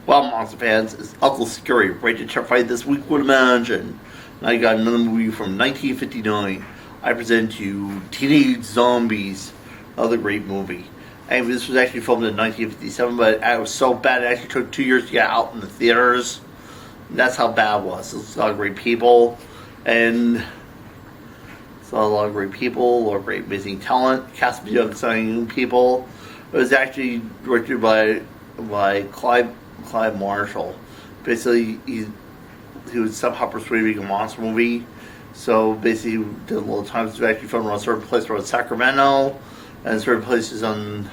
Well, monster fans, it's Uncle Scary, ready to terrify this week with a mansion. Now you got another movie from 1959. I present to you Teenage Zombies, another great movie. And this was actually filmed in 1957, but it was so bad it actually took 2 years to get out in the theaters. And that's how bad it was. It's a lot of great people, and it's a lot of great people, a lot of great amazing talent, cast of young, exciting people. It was actually directed by Clive Marshall. Basically, he was somehow persuading a monster movie. So basically, he did a little times to actually film on a certain place around Sacramento, and certain places on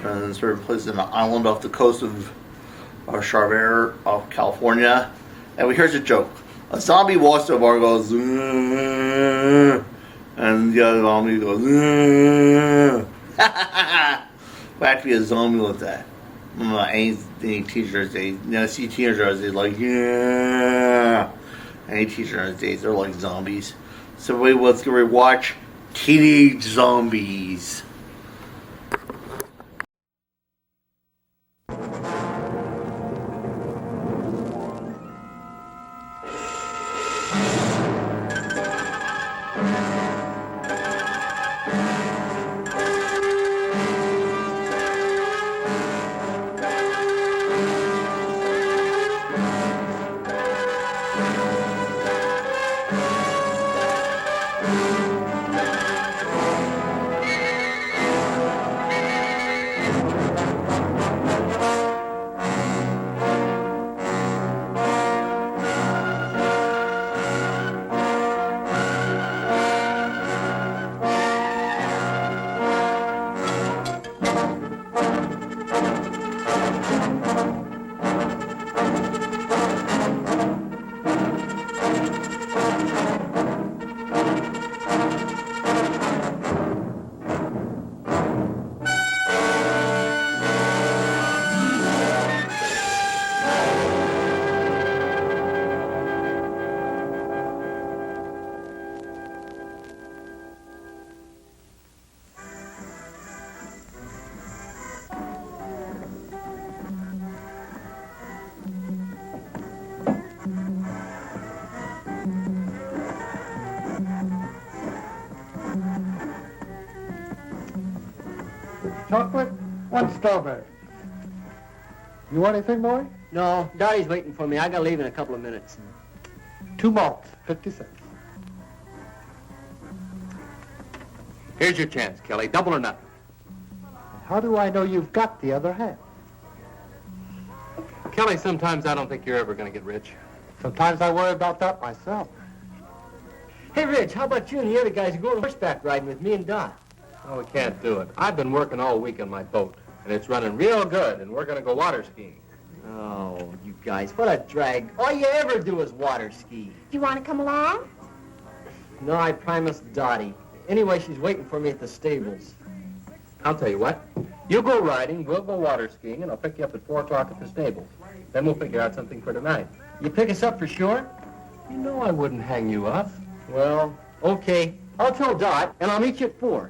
the island off the coast of Charver, off California. And here's a joke: a zombie walks to a bar, and goes, and the other zombie goes, but actually a zombie with that. Any teenagers, see teenagers, they like, yeah. Any teenagers days, they're like zombies. So wait, let's go watch Teenage Zombies. Chocolate, one strawberry. You want anything, boy? No, Dottie's waiting for me. I gotta leave in a couple of minutes. 2 malts, 50 cents. Here's your chance, Kelly. Double or nothing. How do I know you've got the other half? Kelly, sometimes I don't think you're ever going to get rich. Sometimes I worry about that myself. Hey, Rich, how about you and the other guys go horseback riding with me and Dot? Oh, we can't do it. I've been working all week on my boat, and it's running real good, and we're going to go water skiing. Oh, you guys, what a drag. All you ever do is water ski. Do you want to come along? No, I promised Dottie. Anyway, she's waiting for me at the stables. I'll tell you what. You go riding, we'll go water skiing, and I'll pick you up at 4 o'clock at the stables. Then we'll figure out something for tonight. You pick us up for sure? You know I wouldn't hang you up. Well, okay. I'll tell Dot, and I'll meet you at 4.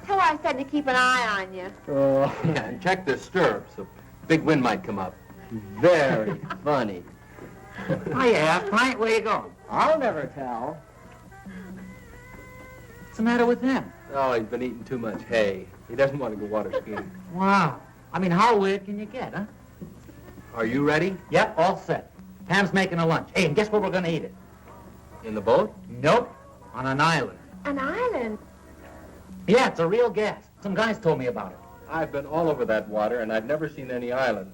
Tell her I said to keep an eye on you. Oh, Yeah, and check the stirrups. A big wind might come up. very funny. Hiya, Pint, where you going? I'll never tell. What's the matter with him? Oh, he's been eating too much hay. He doesn't want to go water skiing. Wow. I mean, how weird can you get, huh? Are you ready? Yep, all set. Pam's making a lunch. Hey, and guess where we're gonna eat it? In the boat? Nope. On an island. An island? Yeah, it's a real gas. Some guys told me about it. I've been all over that water, and I've never seen any island.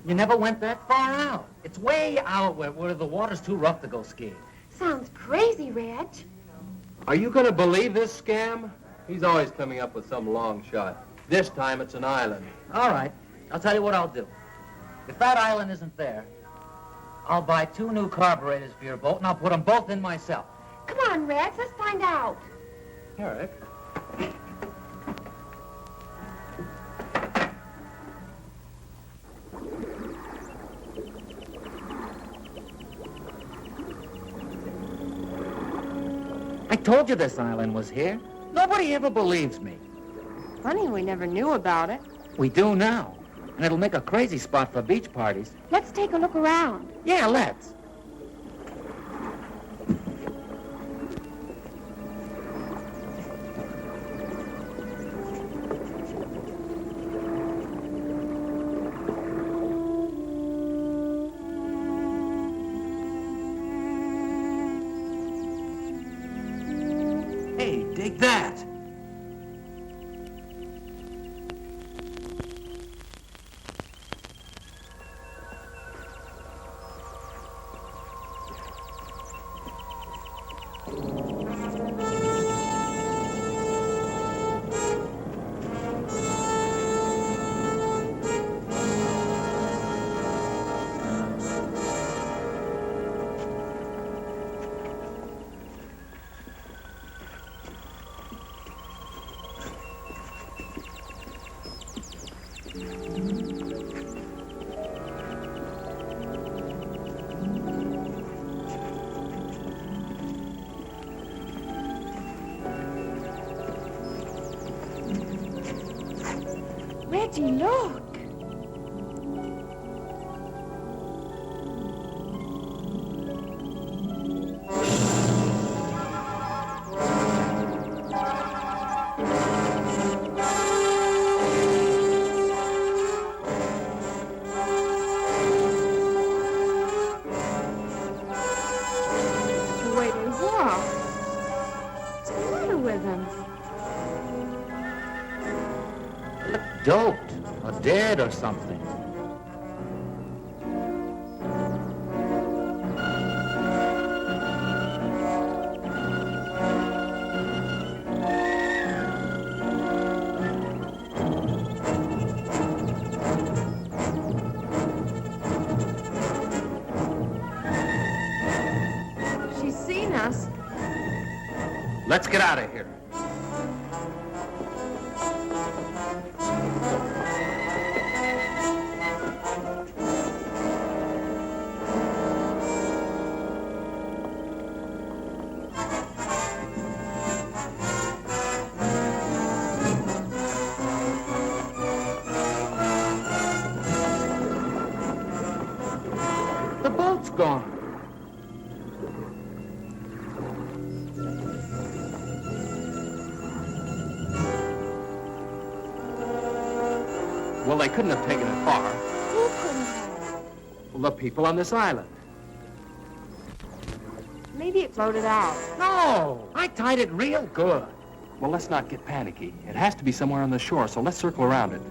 You never went that far out. It's way out where the water's too rough to go skiing. Sounds crazy, Reg. Are you going to believe this scam? He's always coming up with some long shot. This time it's an island. All right. I'll tell you what I'll do. If that island isn't there, I'll buy 2 new carburetors for your boat, and I'll put them both in myself. Come on, Rex, let's find out. All right. I told you this island was here. Nobody ever believes me. Funny we never knew about it. We do now. And it'll make a crazy spot for beach parties. Let's take a look around. Yeah, let's. Hey, dig that. Reggie, look. The way they walk. What's the matter with them? Look doped, or dead, or something. She's seen us. Let's get out of here. The boat's gone. Well, they couldn't have taken it far. Who couldn't have? Well, the people on this island. Maybe it floated out. No, I tied it real good. Well, let's not get panicky. It has to be somewhere on the shore, so let's circle around it.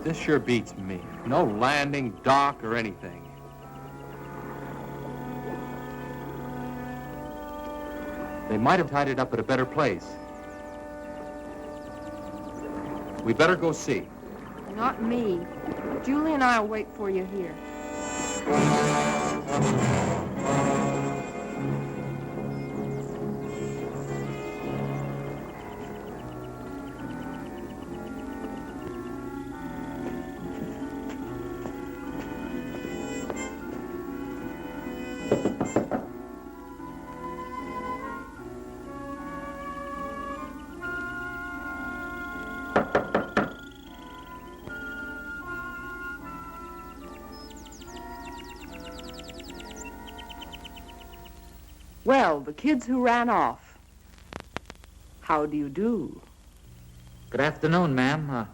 This sure beats me. No landing, dock, or anything. They might have tied it up at a better place. We better go see. Not me. Julie and I'll wait for you here. Well, the kids who ran off. How do you do? Good afternoon, ma'am.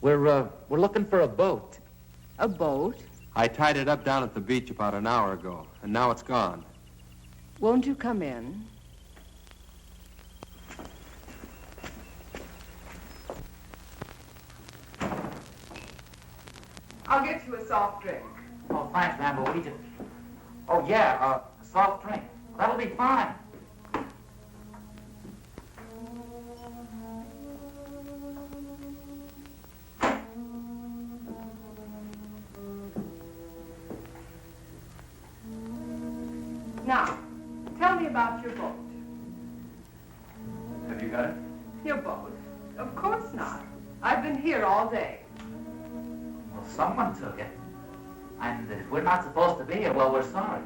We're looking for a boat. A boat? I tied it up down at the beach about an hour ago, and now it's gone. Won't you come in? I'll get you a soft drink. Oh, thanks, ma'am, but we just... Oh, yeah, a soft drink. That'll be fine. Now, tell me about your boat. Have you got it? Your boat? Of course not. I've been here all day. Well, someone took it. And if we're not supposed to be here, well, we're sorry.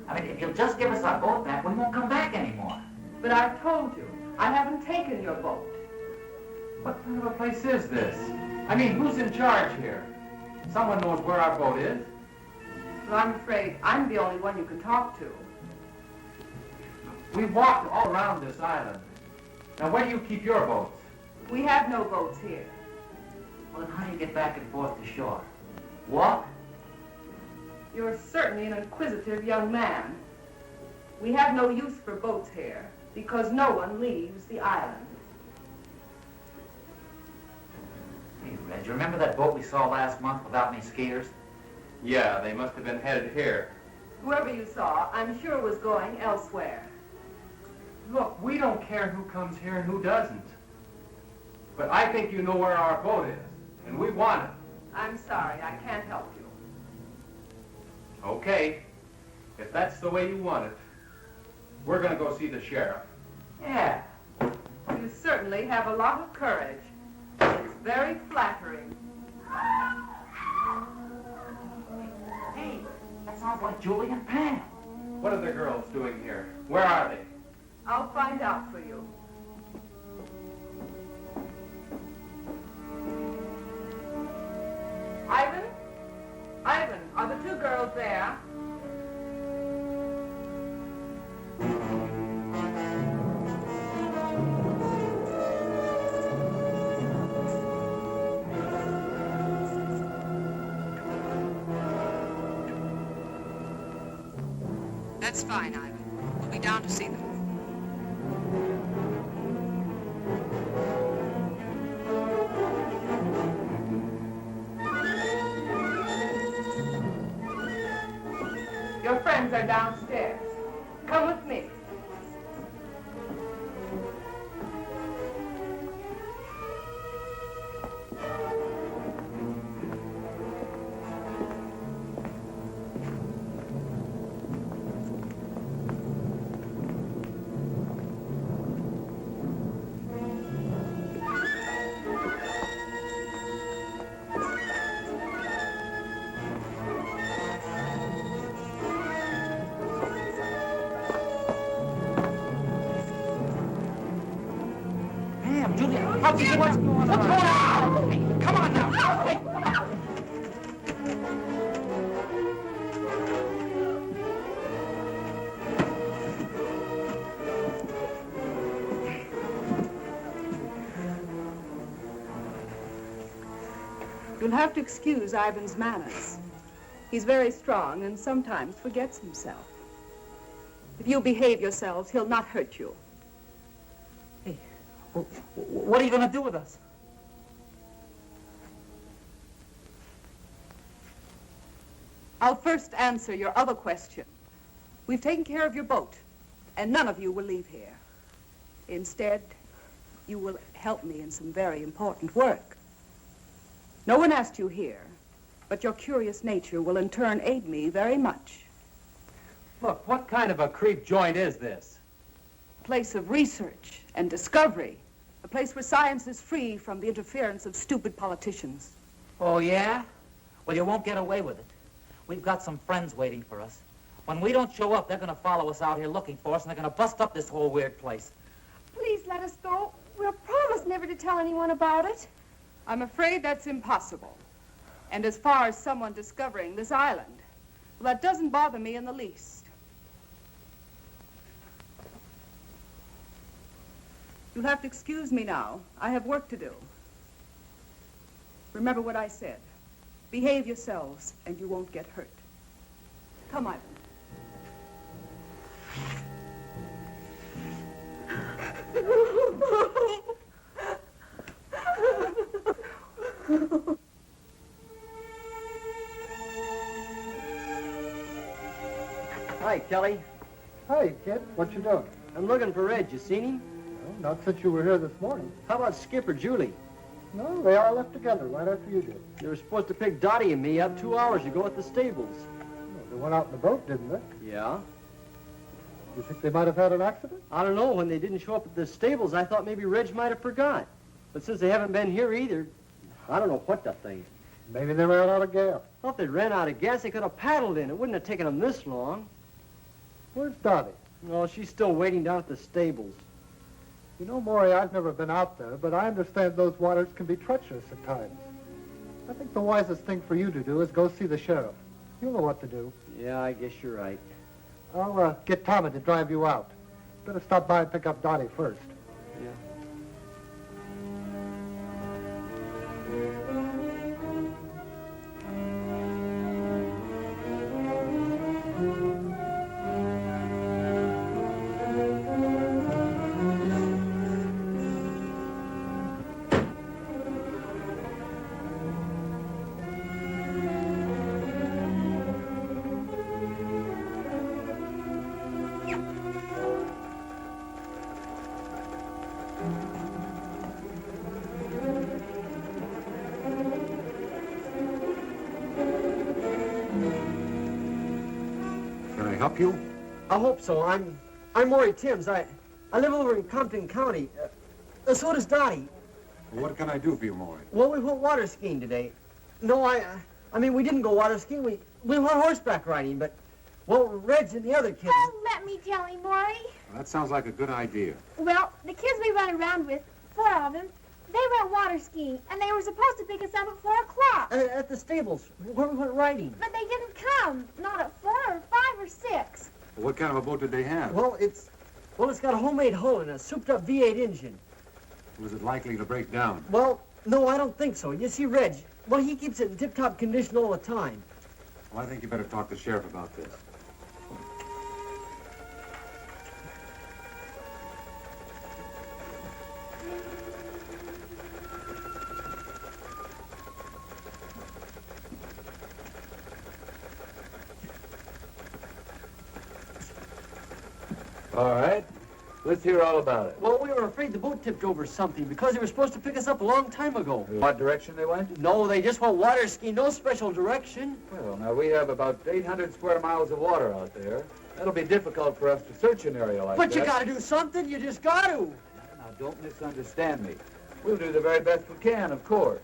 I mean, if you'll just give us our boat back, we won't come back anymore. But I've told you, I haven't taken your boat. What kind of a place is this? I mean, who's in charge here? Someone knows where our boat is. Well, I'm afraid I'm the only one you can talk to. We've walked all around this island. Now, where do you keep your boats? We have no boats here. Well, then how do you get back and forth to shore? Walk? You're certainly an inquisitive young man. We have no use for boats here because no one leaves the island. Hey, Red, you remember that boat we saw last month without any skiers? Yeah, they must have been headed here. Whoever you saw, I'm sure was going elsewhere. Look, we don't care who comes here and who doesn't. But I think you know where our boat is, and we want it. I'm sorry, I can't help you. Okay, if that's the way you want it, we're gonna go see the sheriff. Yeah. You certainly have a lot of courage. It's very flattering. Hey, that sounds like Julie and Pam. What are the girls doing here? Where are they? I'll find out for you. Ivan? Ivan, are the two girls there? That's fine, Ivan. We'll be down to see them. Your friends are downstairs. Come with me. Pam, Julie, what's going on? Hey, come on now. Hey. You'll have to excuse Ivan's manners. He's very strong and sometimes forgets himself. If you behave yourselves, he'll not hurt you. Hey, what are you going to do with us? I'll first answer your other question. We've taken care of your boat, and none of you will leave here. Instead, you will help me in some very important work. No one asked you here, but your curious nature will in turn aid me very much. Look, what kind of a creep joint is this? A place of research and discovery. A place where science is free from the interference of stupid politicians. Oh, yeah? Well, you won't get away with it. We've got some friends waiting for us. When we don't show up, they're going to follow us out here looking for us, and they're going to bust up this whole weird place. Please let us go. We'll promise never to tell anyone about it. I'm afraid that's impossible. And as far as someone discovering this island, well, that doesn't bother me in the least. You'll have to excuse me now. I have work to do. Remember what I said. Behave yourselves, and you won't get hurt. Come, Ivan. Hi, Kelly. Hey, kid, what you doing? I'm looking for Red. You seen him? No, not since you were here this morning. How about Skip or Julie? No, they all left together right after you did. They were supposed to pick Dottie and me up 2 hours ago at the stables. Well, they went out in the boat, didn't they? Yeah? You think they might have had an accident? I don't know. When they didn't show up at the stables, I thought maybe Reg might have forgot. But since they haven't been here either, I don't know what to think. Maybe they ran out of gas. Well, if they ran out of gas, they could have paddled in. It wouldn't have taken them this long. Where's Dottie? Well, she's still waiting down at the stables. You know, Maury, I've never been out there, but I understand those waters can be treacherous at times. I think the wisest thing for you to do is go see the sheriff. He'll know what to do. Yeah, I guess you're right. I'll get Tommy to drive you out. Better stop by and pick up Dottie first. Yeah. Can I help you? I hope so. I'm Maury Timms. I live over in Compton County. So does Dottie. What can I do for you, Maury? Well, we went water skiing today. No, I mean, we didn't go water skiing. We went horseback riding, but, well, Reg and the other kids... Oh, let me tell him, Maury. Well, that sounds like a good idea. Well, the kids we run around with, 4 of them, they went water skiing, and they were supposed to pick us up at 4 o'clock. At the stables, where we went riding. But they didn't come. Not at 4 or 5 or 6. Well, what kind of a boat did they have? Well, it's got a homemade hull and a souped-up V8 engine. Was it likely to break down? Well, no, I don't think so. You see, Reg, well, he keeps it in tip-top condition all the time. Well, I think you better talk to the sheriff about this. All right. Let's hear all about it. Well, we were afraid the boat tipped over something because they were supposed to pick us up a long time ago. What direction they went? No, they just went water skiing, no special direction. Well, now we have about 800 square miles of water out there. That'll be difficult for us to search an area like that. But you gotta do something, you just gotta. Now, don't misunderstand me. We'll do the very best we can, of course.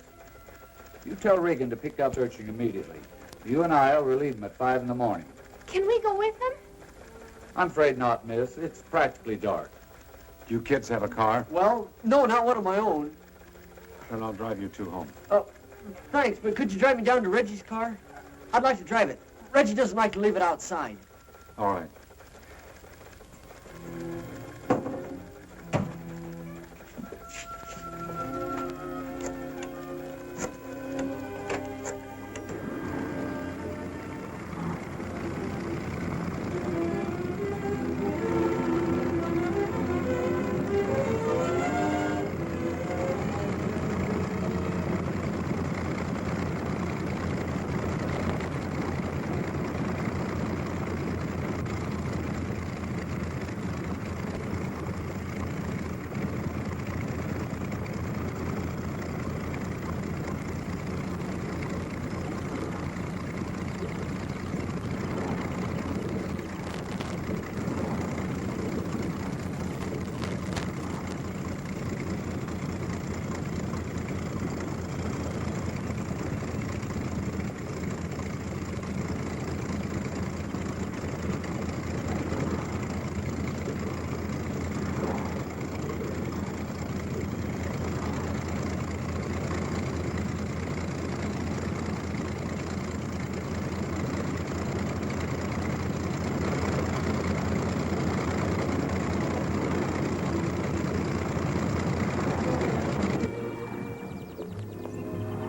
You tell Regan to pick up searching immediately. You and I'll relieve him at 5 in the morning. Can we go with them? I'm afraid not, miss. It's practically dark. Do you kids have a car? Well, no, not one of my own. Then I'll drive you two home. Thanks, but could you drive me down to Reggie's car? I'd like to drive it. Reggie doesn't like to leave it outside. All right.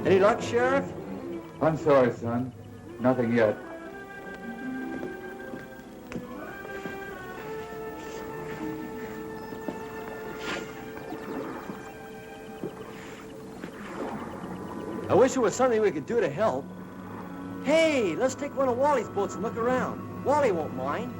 Any luck, Sheriff? I'm sorry, son. Nothing yet. I wish there was something we could do to help. Hey, let's take one of Wally's boats and look around. Wally won't mind.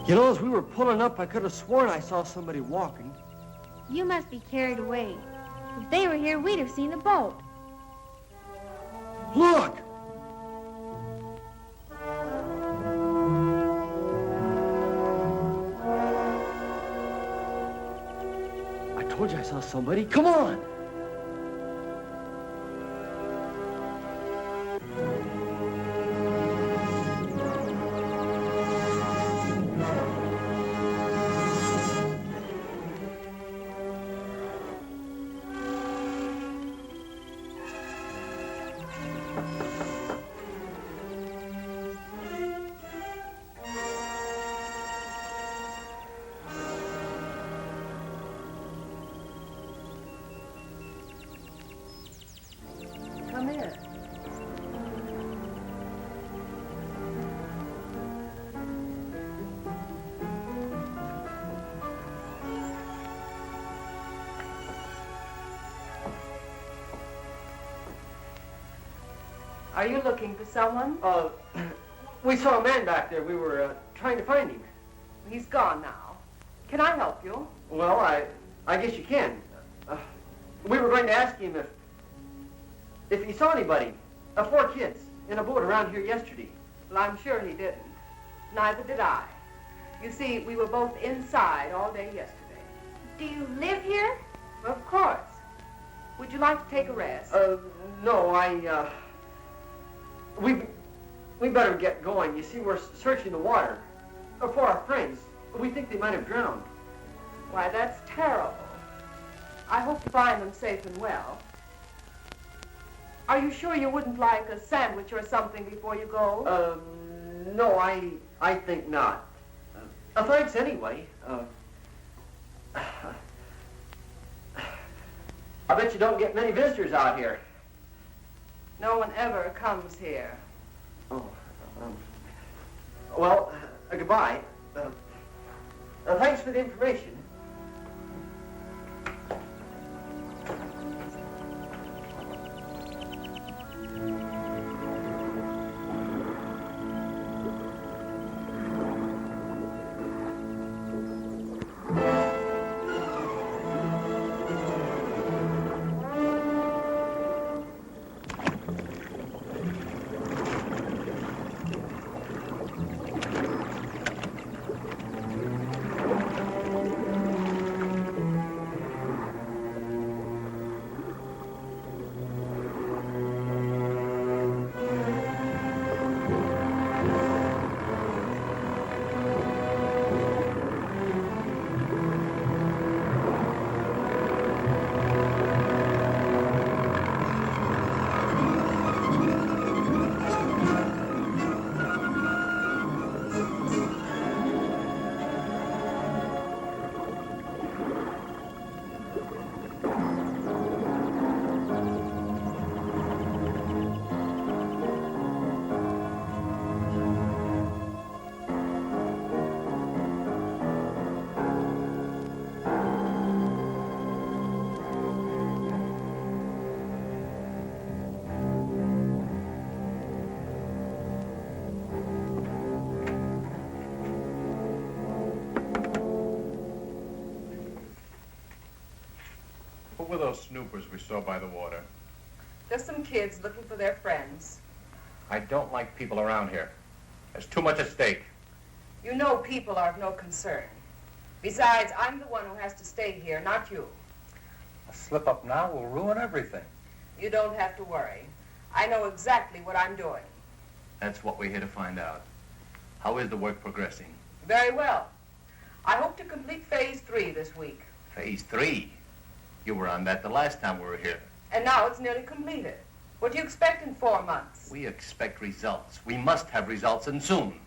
You know, as we were pulling up, I could have sworn I saw somebody walking. You must be carried away. If they were here, we'd have seen the boat. Look! I told you I saw somebody. Come on! Come in. Are you looking for someone? We saw a man back there. We were trying to find him. He's gone now. Can I help you? Well, I guess you can. We were going to ask him if he saw anybody, 4 kids, in a boat around here yesterday. Well, I'm sure he didn't. Neither did I. You see, we were both inside all day yesterday. Do you live here? Of course. Would you like to take a rest? No, we better get going. You see, we're searching the water for our friends. We think they might have drowned. Why, that's terrible. I hope to find them safe and well. Are you sure you wouldn't like a sandwich or something before you go? No, I think not. Thanks anyway. I bet you don't get many visitors out here. No one ever comes here. Oh, well, goodbye. Thanks for the information. snoopers we saw by the water? Just some kids looking for their friends. I don't like people around here. There's too much at stake. You know people are of no concern. Besides, I'm the one who has to stay here, not you. A slip-up now will ruin everything. You don't have to worry. I know exactly what I'm doing. That's what we're here to find out. How is the work progressing? Very well. I hope to complete Phase 3 this week. Phase 3? You were on that the last time we were here. And now it's nearly completed. What do you expect in 4 months? We expect results. We must have results, and soon.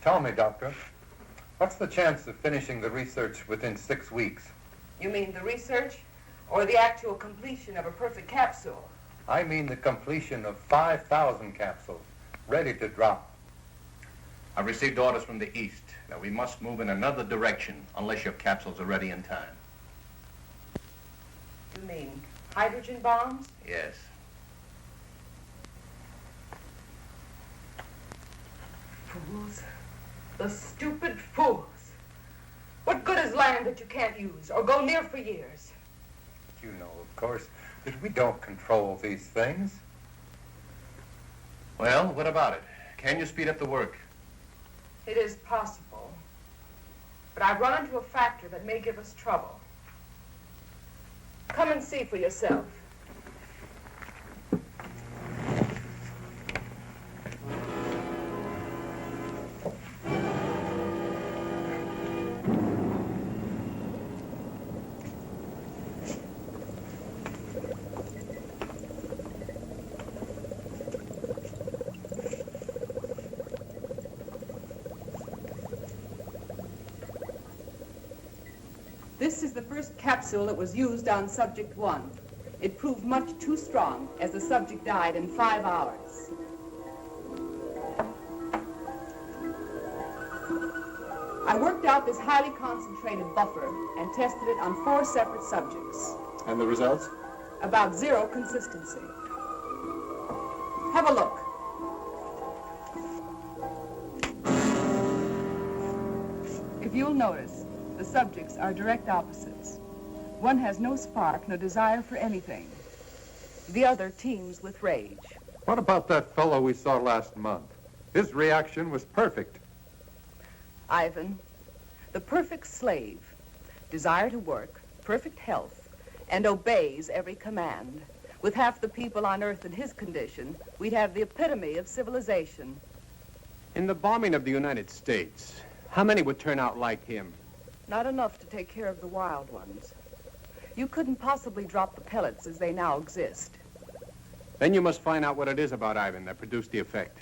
Tell me, Doctor, what's the chance of finishing the research within 6 weeks? You mean the research or the actual completion of a perfect capsule? I mean the completion of 5,000 capsules, ready to drop. I've received orders from the East that we must move in another direction unless your capsules are ready in time. You mean hydrogen bombs? Yes. Fools. The stupid fools. What good is land that you can't use or go near for years? You know, of course, that we don't control these things. Well, what about it? Can you speed up the work? It is possible. But I've run into a factor that may give us trouble. Come and see for yourself. This is the first capsule that was used on Subject 1. It proved much too strong, as the subject died in 5 hours. I worked out this highly concentrated buffer and tested it on 4 separate subjects. And the results? About 0 consistency. Have a look. If you'll notice, the subjects are direct opposites. One has no spark, no desire for anything. The other teems with rage. What about that fellow we saw last month? His reaction was perfect. Ivan, the perfect slave, desire to work, perfect health, and obeys every command. With half the people on Earth in his condition, we'd have the epitome of civilization. In the bombing of the United States, how many would turn out like him? Not enough to take care of the wild ones. You couldn't possibly drop the pellets as they now exist. Then you must find out what it is about Ivan that produced the effect.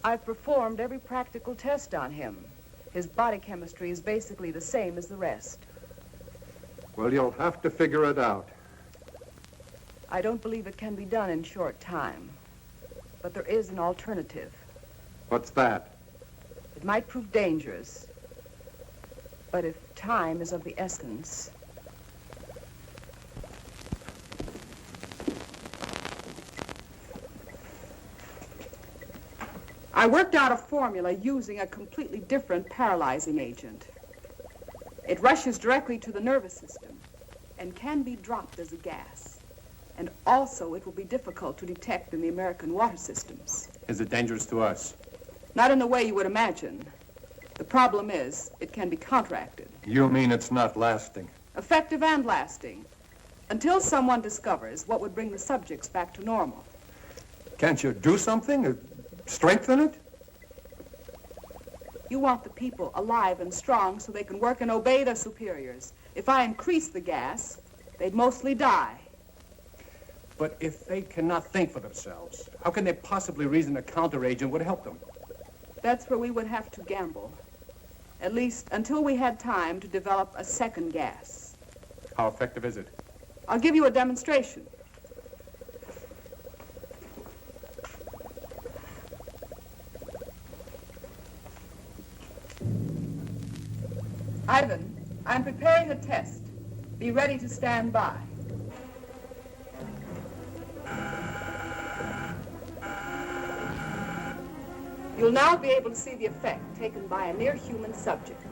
I've performed every practical test on him. His body chemistry is basically the same as the rest. Well, you'll have to figure it out. I don't believe it can be done in short time. But there is an alternative. What's that? It might prove dangerous. But if time is of the essence... I worked out a formula using a completely different paralyzing agent. It rushes directly to the nervous system and can be dropped as a gas. And also it will be difficult to detect in the American water systems. Is it dangerous to us? Not in the way you would imagine. The problem is, it can be counteracted. You mean it's not lasting? Effective and lasting. Until someone discovers what would bring the subjects back to normal. Can't you do something? Strengthen it? You want the people alive and strong so they can work and obey their superiors. If I increase the gas, they'd mostly die. But if they cannot think for themselves, how can they possibly reason a counteragent would help them? That's where we would have to gamble. At least until we had time to develop a second gas. How effective is it? I'll give you a demonstration. Ivan, I'm preparing a test. Be ready to stand by. You'll now be able to see the effect taken by a near-human subject.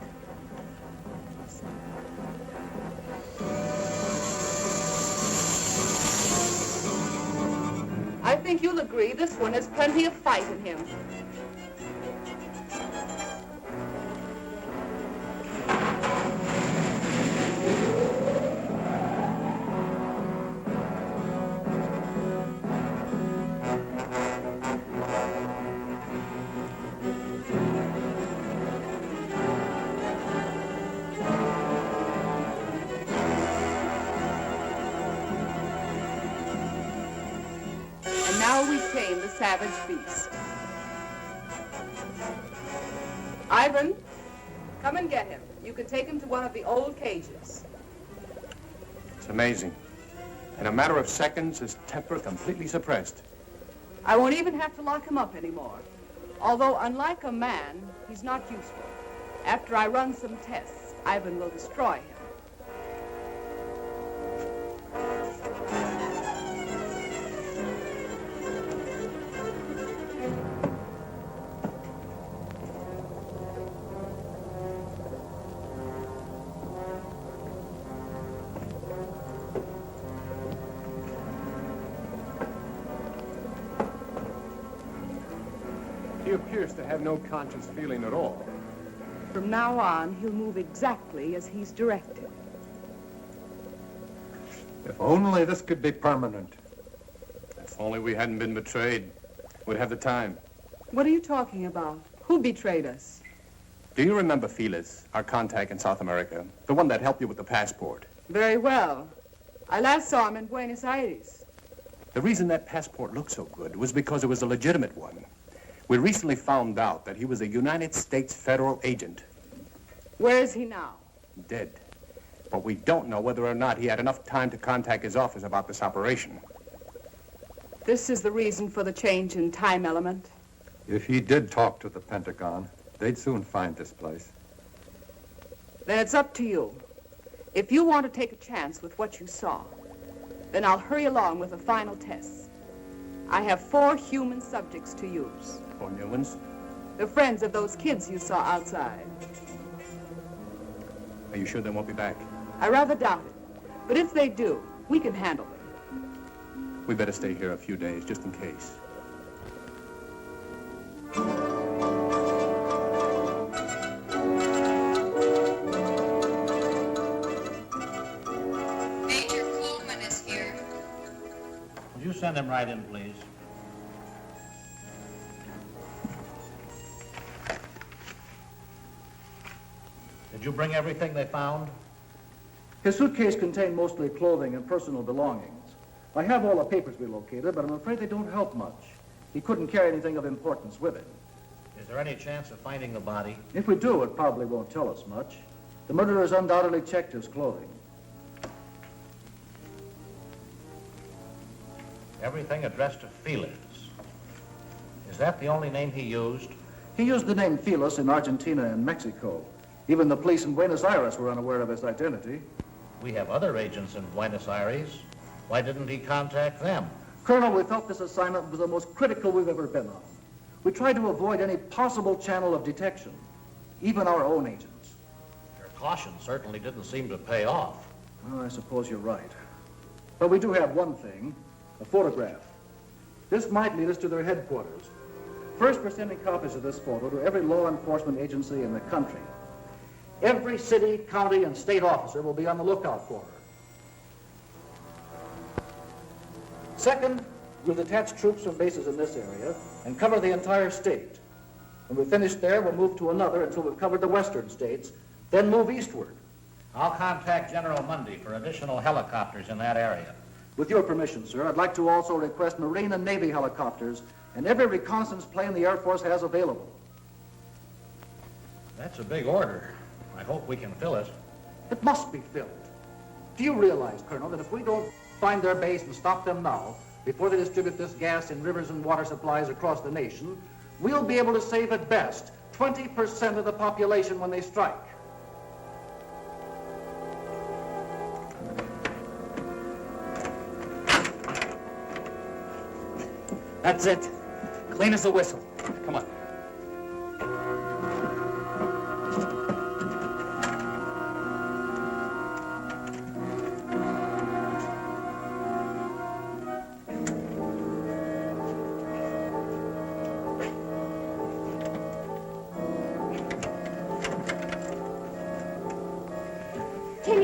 think you'll agree this one has plenty of fight in him. Now we tame the savage beast. Ivan, come and get him. You can take him to one of the old cages. It's amazing. In a matter of seconds, his temper completely suppressed. I won't even have to lock him up anymore. Although, unlike a man, he's not useful. After I run some tests, Ivan will destroy him. He appears to have no conscious feeling at all. From now on, he'll move exactly as he's directed. If only this could be permanent. If only we hadn't been betrayed, we'd have the time. What are you talking about? Who betrayed us? Do you remember Felix, our contact in South America? The one that helped you with the passport? Very well. I last saw him in Buenos Aires. The reason that passport looked so good was because it was a legitimate one. We recently found out that he was a United States federal agent. Where is he now? Dead. But we don't know whether or not he had enough time to contact his office about this operation. This is the reason for the change in time element. If he did talk to the Pentagon, they'd soon find this place. Then it's up to you. If you want to take a chance with what you saw, then I'll hurry along with the final tests. I have 4 human subjects to use. 4 new ones? The friends of those kids you saw outside. Are you sure they won't be back? I rather doubt it. But if they do, we can handle them. We better stay here a few days, just in case. Major Coleman is here. Would you send him right in, please? Did you bring everything they found? His suitcase contained mostly clothing and personal belongings. I have all the papers we located, but I'm afraid they don't help much. He couldn't carry anything of importance with him. Is there any chance of finding the body? If we do, it probably won't tell us much. The murderers undoubtedly checked his clothing. Everything addressed to Felix. Is that the only name he used? He used the name Felix in Argentina and Mexico. Even the police in Buenos Aires were unaware of his identity. We have other agents in Buenos Aires. Why didn't he contact them? Colonel, we felt this assignment was the most critical we've ever been on. We tried to avoid any possible channel of detection, even our own agents. Your caution certainly didn't seem to pay off. Well, I suppose you're right. But we do have one thing, a photograph. This might lead us to their headquarters. First, we're sending copies of this photo to every law enforcement agency in the country. Every city, county, and state officer will be on the lookout for her. Second, we'll detach troops from bases in this area and cover the entire state. When we finish there, we'll move to another until we've covered the western states, then move eastward. I'll contact General Mundy for additional helicopters in that area. With your permission, sir, I'd like to also request Marine and Navy helicopters and every reconnaissance plane the Air Force has available. That's a big order. I hope we can fill it. It must be filled. Do you realize, Colonel, that if we don't find their base and stop them now, before they distribute this gas in rivers and water supplies across the nation, we'll be able to save at best 20% of the population when they strike? That's it. Clean as a whistle. Come on.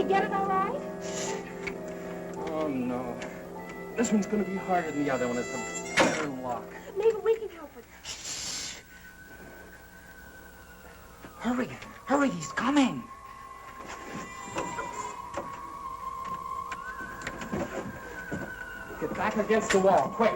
get it all right? Oh, no. This one's going to be harder than the other one. It's a better lock. Maybe we can help it. Hurry, hurry, he's coming. Get back against the wall, quick.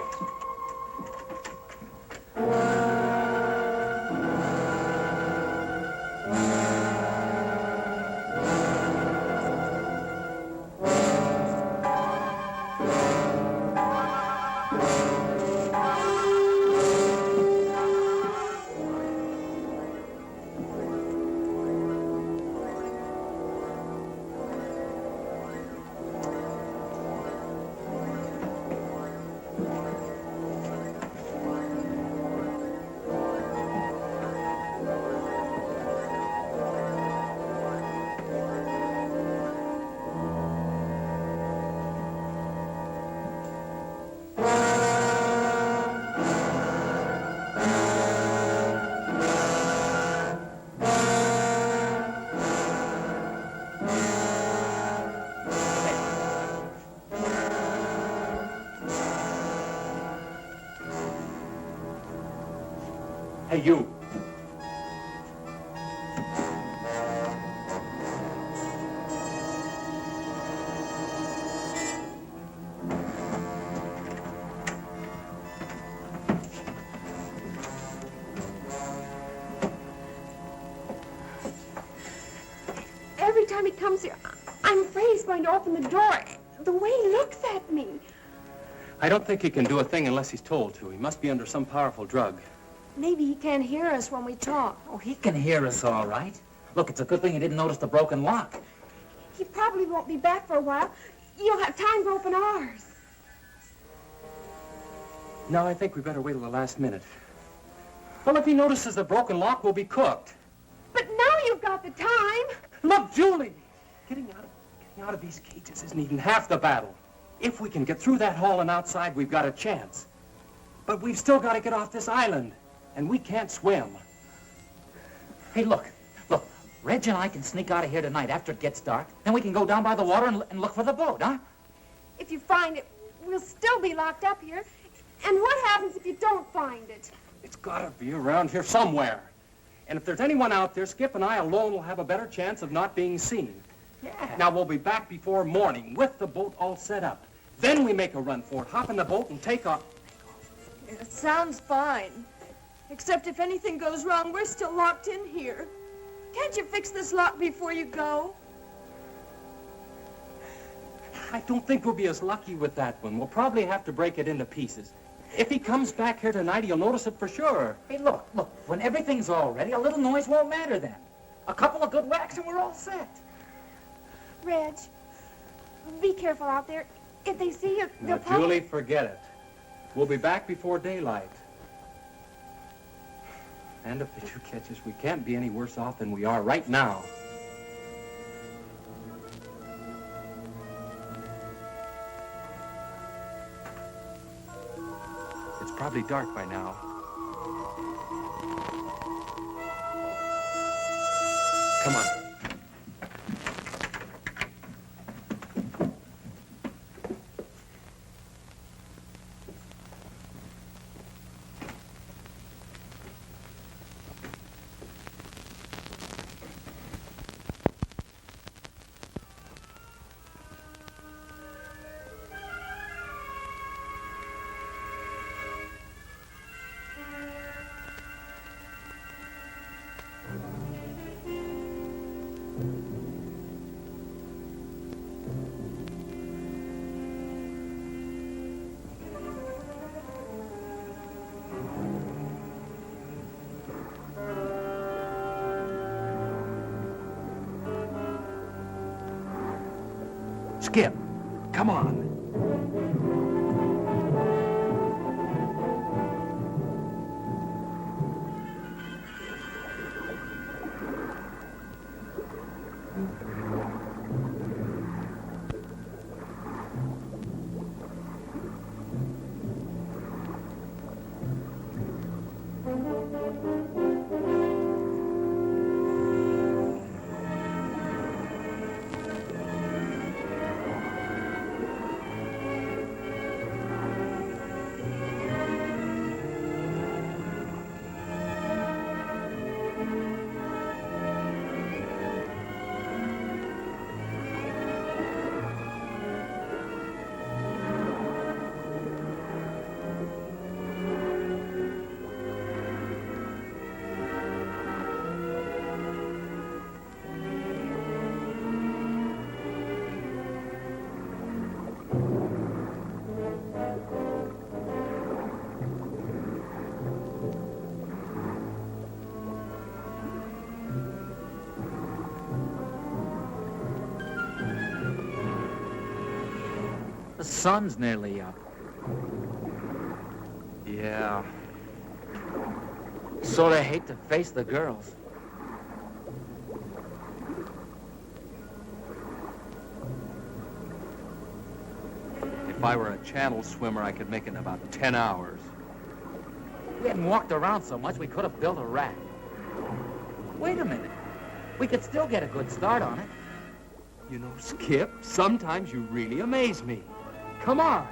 Hey, you. Every time he comes here, I'm afraid he's going to open the door. The way he looks at me. I don't think he can do a thing unless he's told to. He must be under some powerful drug. Maybe he can't hear us when we talk. Oh, he can hear us all right. Look, it's a good thing he didn't notice the broken lock. He probably won't be back for a while. You'll have time to open ours. No, I think we better wait till the last minute. Well, if he notices the broken lock, we'll be cooked. But now you've got the time. Look, Julie! Getting out of these cages isn't even half the battle. If we can get through that hall and outside, we've got a chance. But we've still got to get off this island, and we can't swim. Hey, look. Reg and I can sneak out of here tonight after it gets dark. Then we can go down by the water and look for the boat, huh? If you find it, we'll still be locked up here. And what happens if you don't find it? It's got to be around here somewhere. And if there's anyone out there, Skip and I alone will have a better chance of not being seen. Yeah. Now, we'll be back before morning with the boat all set up. Then we make a run for it, hop in the boat and take off. It sounds fine. Except if anything goes wrong, we're still locked in here. Can't you fix this lock before you go? I don't think we'll be as lucky with that one. We'll probably have to break it into pieces. If he comes back here tonight, he'll notice it for sure. Hey, look. When everything's all ready, a little noise won't matter then. A couple of good whacks and we're all set. Reg, be careful out there. If they see you, Now, they'll probably... Julie, forget it. We'll be back before daylight. And if they do catch us, we can't be any worse off than we are right now. It's probably dark by now. Come on. Skip, come on. The sun's nearly up. Yeah. Sort of hate to face the girls. If I were a channel swimmer, I could make it in about 10 hours. We hadn't walked around so much, we could have built a raft. Wait a minute. We could still get a good start on it. You know, Skip, sometimes you really amaze me. Come on.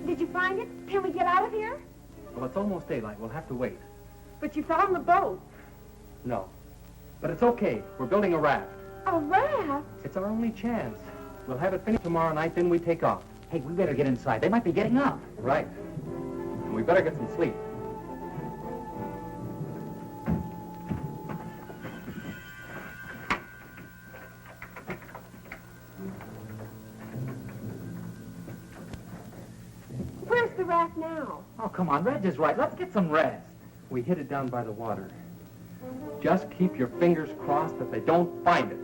Did you find it? Can we get out of here? Well, it's almost daylight. We'll have to wait. But you found the boat. No. But it's okay. We're building a raft. A raft? It's our only chance. We'll have it finished tomorrow night, then we take off. Hey, we better get inside. They might be getting up. Right. And we better get some sleep. Where's the raft now? Oh, come on, Reg is right. Let's get some rest. We hid it down by the water. Just keep your fingers crossed that they don't find it.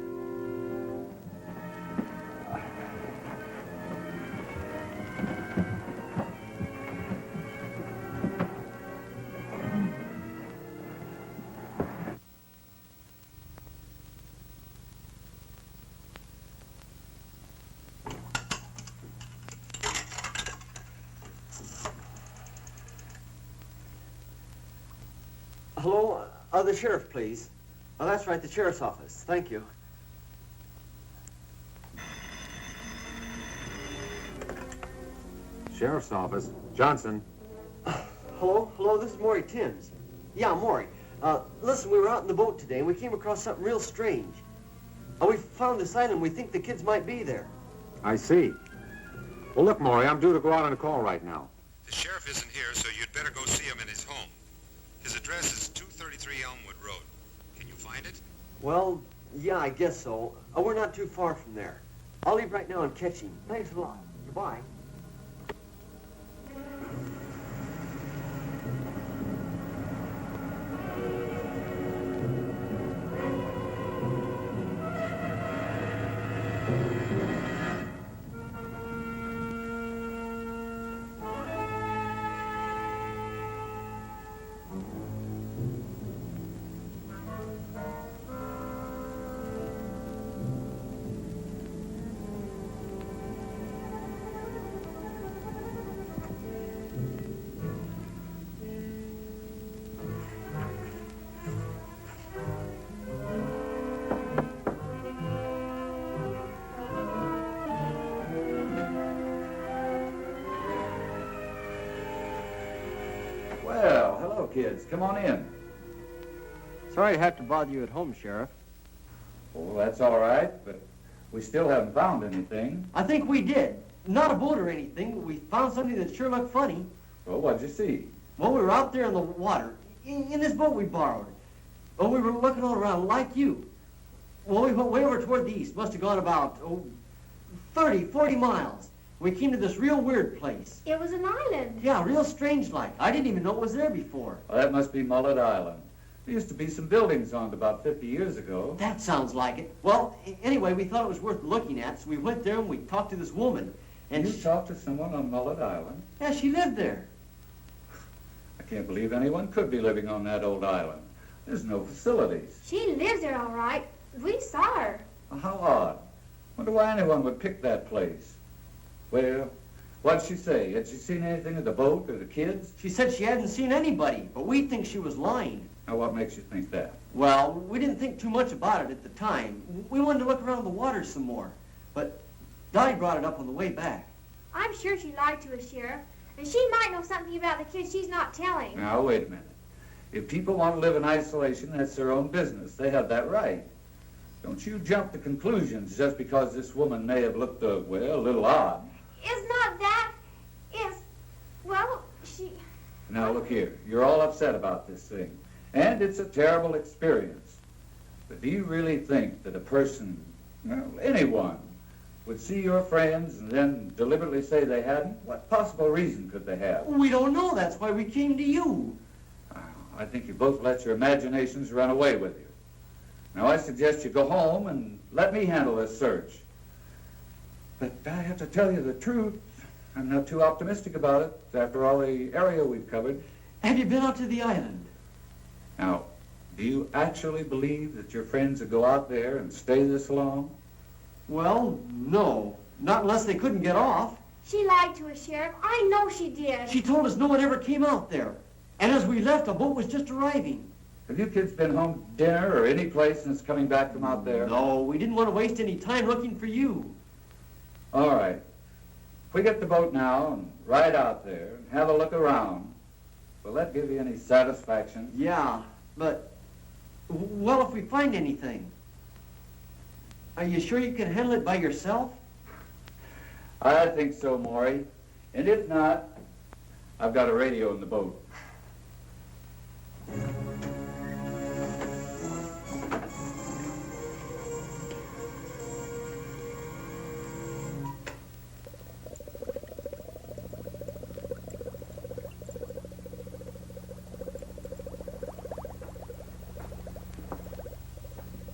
Hello? The sheriff, please. Oh, that's right, the sheriff's office. Thank you. Sheriff's office. Johnson. Hello? Hello, this is Maury Timms. Yeah, Maury. Listen, we were out in the boat today, and we came across something real strange. We found this island. We think the kids might be there. I see. Well, look, Maury, I'm due to go out on a call right now. The sheriff isn't here, so you'd better go see him in his home. His address is 233 Elmwood Road. Can you find it? Well, yeah, I guess so. We're not too far from there. I'll leave right now and catch him. Thanks a lot. Goodbye. Well, hello, kids. Come on in. Sorry to have to bother you at home, Sheriff. Oh, that's all right, but we still haven't found anything. I think we did. Not a boat or anything, but we found something that sure looked funny. Well, what'd you see? Well, we were out there in the water, in this boat we borrowed. Oh, we were looking all around like you. Well, we went way over toward the east. Must have gone about 30, 40 miles. We came to this real weird place. It was an island. Yeah, real strange like. I didn't even know it was there before. Well, that must be Mullet Island. There used to be some buildings on it about 50 years ago. That sounds like it. Well, anyway, we thought it was worth looking at, so we went there and we talked to this woman. And you talked to someone on Mullet Island? Yeah, she lived there. I can't believe anyone could be living on that old island. There's no facilities. She lives there all right. We saw her. Well, how odd. Wonder why anyone would pick that place. Well, what'd she say? Had she seen anything of the boat or the kids? She said she hadn't seen anybody, but we think she was lying. Now, what makes you think that? Well, we didn't think too much about it at the time. We wanted to look around the water some more. But Dottie brought it up on the way back. I'm sure she lied to us, Sheriff. And she might know something about the kids she's not telling. Now, wait a minute. If people want to live in isolation, that's their own business. They have that right. Don't you jump to conclusions just because this woman may have looked, well, a little odd. It's not that. It's, well, she... Now, look here. You're all upset about this thing. And it's a terrible experience. But do you really think that a person, well, anyone, would see your friends and then deliberately say they hadn't? What possible reason could they have? We don't know. That's why we came to you. I think you both let your imaginations run away with you. Now, I suggest you go home and let me handle this search. But I have to tell you the truth. I'm not too optimistic about it, after all the area we've covered. Have you been out to the island? Now, do you actually believe that your friends would go out there and stay this long? Well, no. Not unless they couldn't get off. She lied to us, Sheriff. I know she did. She told us no one ever came out there. And as we left, a boat was just arriving. Have you kids been home to dinner or any place since coming back from out there? No, we didn't want to waste any time looking for you. All right. If we get the boat now and ride out there and have a look around, will that give you any satisfaction? Yeah, but, well, if we find anything, are you sure you can handle it by yourself? I think so, Maury. And if not, I've got a radio in the boat.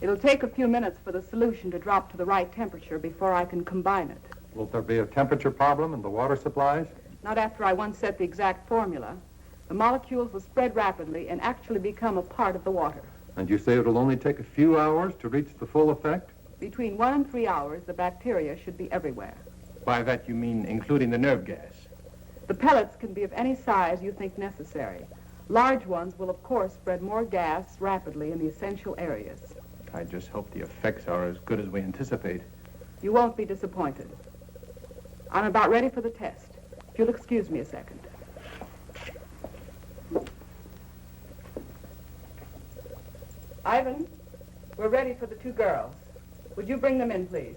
It'll take a few minutes for the solution to drop to the right temperature before I can combine it. Will there be a temperature problem in the water supplies? Not after I once set the exact formula. The molecules will spread rapidly and actually become a part of the water. And you say it'll only take a few hours to reach the full effect? Between 1 and 3 hours, the bacteria should be everywhere. By that you mean including the nerve gas? The pellets can be of any size you think necessary. Large ones will, of course, spread more gas rapidly in the essential areas. I just hope the effects are as good as we anticipate. You won't be disappointed. I'm about ready for the test. If you'll excuse me a second. Ivan, we're ready for the 2 girls. Would you bring them in, please?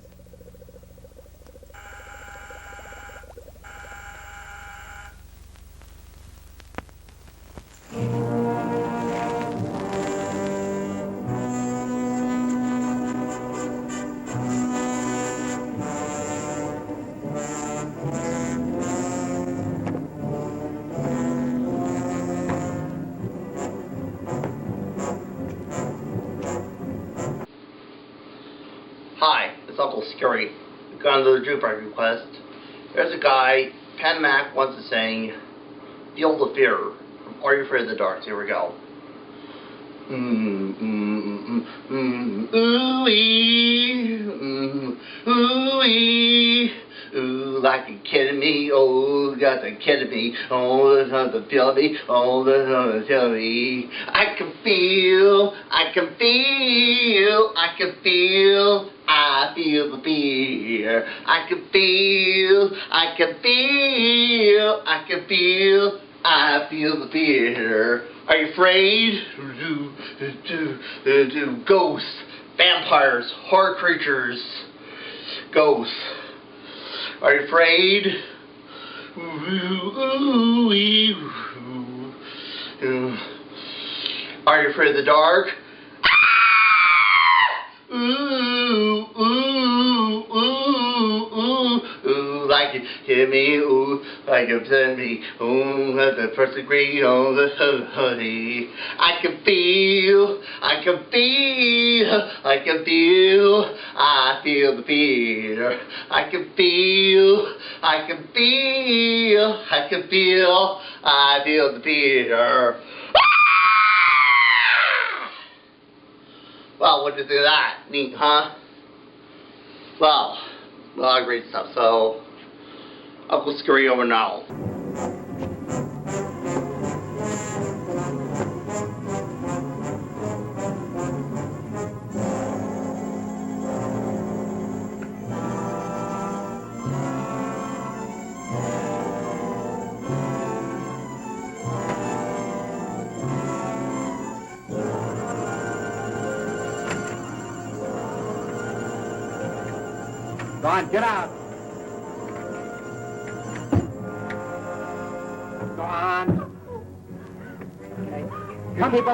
Hi, it's Uncle Scurry. We've got another jukebox request. There's a guy, Panamac, wants to sing Field of Fear from Are You Afraid of the Dark? Here we go. Ooh-wee, ooh-wee, ooh, like you're kidding me, oh, got to kidding me, oh, there's nothing to feel me, oh, there's nothing to tell me. I can feel the fear. I can feel the fear. Are you afraid? Ghosts, vampires, horror creatures, ghosts. Are you afraid? Are you afraid of the dark? ooh, ooh, ooh, ooh, ooh, like it hit me, ooh, like it sent me, ooh, at the first degree on the hoodie. I can feel, I can feel, I can feel, I feel the fear. I can feel, I can feel, I can feel, I feel the fear. Well, what do you think of that? Neat, huh? Well, a lot of great stuff. So, Uncle Scurry over now. Go on, get out. Go on. Okay. Come, people.